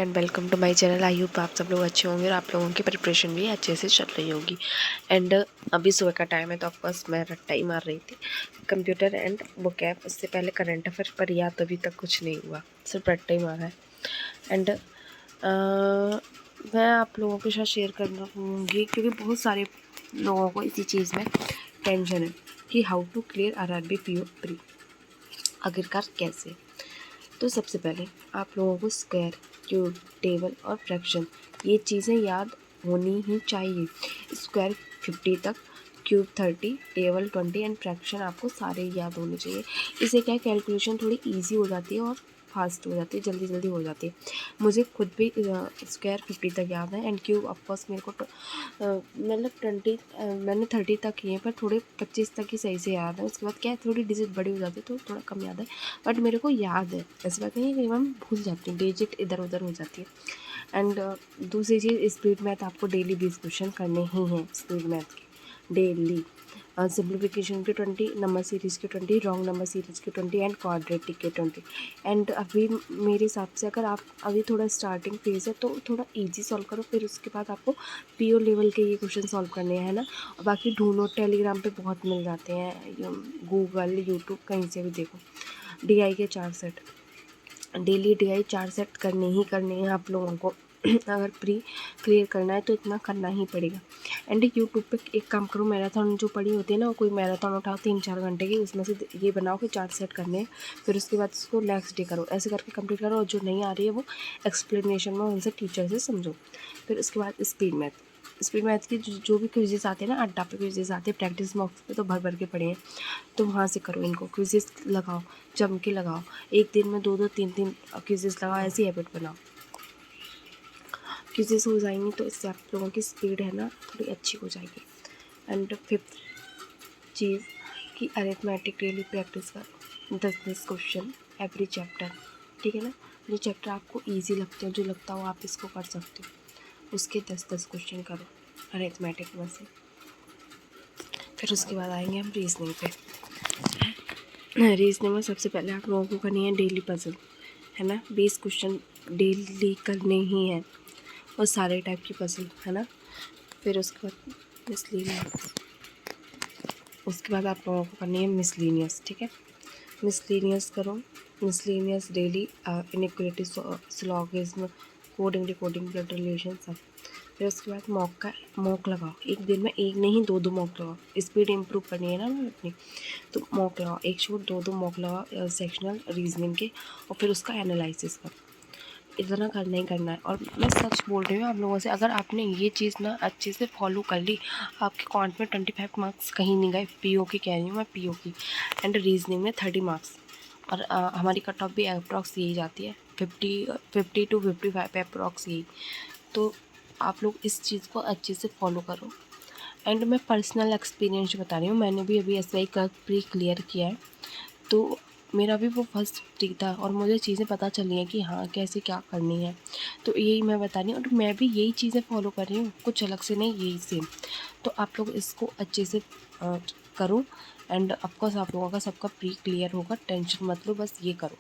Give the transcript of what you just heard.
And welcome to my channel. I hope आप सब लोग अच्छे होंगे और आप लोगों की प्रिपरेशन भी अच्छे से चल रही होगी। एंड अभी सुबह का टाइम है तो ऑफकोर्स मैं रट्टा ही मार रही थी कंप्यूटर एंड वोकैब। उससे पहले करंट अफेयर पर याद तो अभी तक कुछ नहीं हुआ, सिर्फ रट्टा ही मारा है। एंड मैं आप लोगों के साथ शेयर करूँगी क्योंकि बहुत सारे लोगों को इसी चीज़ में टेंशन है कि how to clear RRB PO प्री, आखिरकार कैसे। तो सबसे पहले आप लोगों को स्क्वायर, क्यूब, टेबल और फ्रैक्शन ये चीज़ें याद होनी ही चाहिए। स्क्वायर 50 तक, क्यूब 30, टेबल 20 एंड फ्रैक्शन आपको सारे याद होने चाहिए। इससे क्या कैलकुलेशन थोड़ी इजी हो जाती है और फास्ट हो जाती है, जल्दी जल्दी हो जाती है। मुझे खुद भी स्क्वायर 50 तक याद है एंड क्यूब ऑफकोर्स मेरे को मतलब 20 मैंने 30 तक किए पर थोड़े 25 तक ही सही से याद है। उसके बाद क्या है, थोड़ी डिजिट बड़ी हो जाती है तो थोड़ा कम याद है, बट मेरे को याद है। ऐसी बात नहीं है कि मैं भूल जाती हूँ, डिजिट इधर उधर हो जाती है। एंड दूसरी चीज़, स्पीड मैथ आपको डेली 20 क्वेश्चन करने ही हैं। स्पीड मैथ के डेली सिंप्लीफिकेशन के 20, नंबर सीरीज़ के 20, रॉन्ग नंबर सीरीज़ के 20 एंड क्वाड्रेटिक के 20। एंड अभी मेरे हिसाब से अगर आप अभी थोड़ा स्टार्टिंग फेज़ है तो थोड़ा इजी सॉल्व करो, फिर उसके बाद आपको PO लेवल के ये क्वेश्चन सॉल्व करने हैं ना। और बाकी ढूंढो, टेलीग्राम पे बहुत मिल जाते हैं, गूगल, यूट्यूब, कहीं से भी देखो। DI के 4 सेट, डेली DI 4 सेट करने ही करने हैं आप लोगों को। अगर प्री क्लियर करना है तो इतना करना ही पड़ेगा। एंड यूट्यूब पे एक काम करो, मैराथन जो पड़ी होती है ना, कोई मैराथन उठाओ 3-4 घंटे की, उसमें से ये बनाओ कि 4 सेट करने हैं, फिर उसके बाद उसको नेक्स्ट डे करो। ऐसे करके कंप्लीट करो और जो नहीं आ रही है वो एक्सप्लेनेशन में उनसे टीचर से समझो। फिर उसके बाद स्पीड मैथ की जो भी क्विजेस आते हैं ना, अड्डा पे क्विजेस आते हैं, प्रैक्टिस बॉक्स पे तो भर भर के पड़े हैं, तो वहाँ से करो इनको। क्विजेस लगाओ, जम के लगाओ, एक दिन में 2-2 3-3 क्विजेस लगाओ, ऐसी हैबिट बनाओ। क्विजेस हो जाएंगी तो इससे आप लोगों की स्पीड है ना थोड़ी अच्छी हो जाएगी। एंड फिफ्थ चीज़ कि अरिथमेटिक डेली प्रैक्टिस करो, 10-10 क्वेश्चन एवरी चैप्टर, ठीक है ना। जो चैप्टर आपको ईजी लगते हैं, जो लगता हो आप इसको कर सकते हो, उसके 10-10 क्वेश्चन करो अरिथमेटिक में से। फिर उसके बाद आएंगे हम रीजनिंग पे। रीजनिंग में सबसे पहले आप लोगों को करनी है डेली पजल, है ना। 20 क्वेश्चन डेली करने ही हैं और सारे टाइप की पजल, है ना। फिर उसके बाद मिसलीनियस, उसके बाद आप लोगों को करनी है मिसलीनियस, ठीक है। मिसलीनियस करो, miscellaneous daily, inequality, syllogism, coding, decoding, blood relation, सब। फिर उसके बाद मॉक लगाओ, एक दिन में एक नहीं 2-2 मॉक लगाओ, स्पीड इम्प्रूव करनी है ना अपनी, तो मॉक लगाओ, एक छोड़ 2-2 मॉक लगाओ सेक्शनल रीजनिंग के, और फिर उसका एनालिसिस करो। इतना करना ही करना है। और मैं सच बोल रही हूँ आप लोगों से, अगर आपने ये चीज़ ना अच्छे से फॉलो कर ली, आपके अकाउंट में 25 मार्क्स कहीं नहीं गए। PO की कह रही हूँ मैं, PO की। एंड रीजनिंग में 30 मार्क्स, और हमारी कट ऑफ भी अप्रॉक्स यही जाती है, 50 to 55 अप्रॉक्स यही। तो आप लोग इस चीज़ को अच्छे से फॉलो करो। एंड मैं पर्सनल एक्सपीरियंस बता रही हूँ, मैंने भी अभी SBI का प्री क्लियर किया है, तो मेरा भी वो फर्स्ट प्री था और मुझे चीज़ें पता चली हैं कि हाँ कैसे क्या करनी है। तो यही मैं बता रही हूँ और मैं भी यही चीज़ें फॉलो कर रही हूँ, कुछ अलग से नहीं, यही सेम। तो आप लोग इसको अच्छे से करो एंड ऑफकोर्स आप लोगों का सबका प्री क्लियर होगा, टेंशन मत लो, बस ये करो।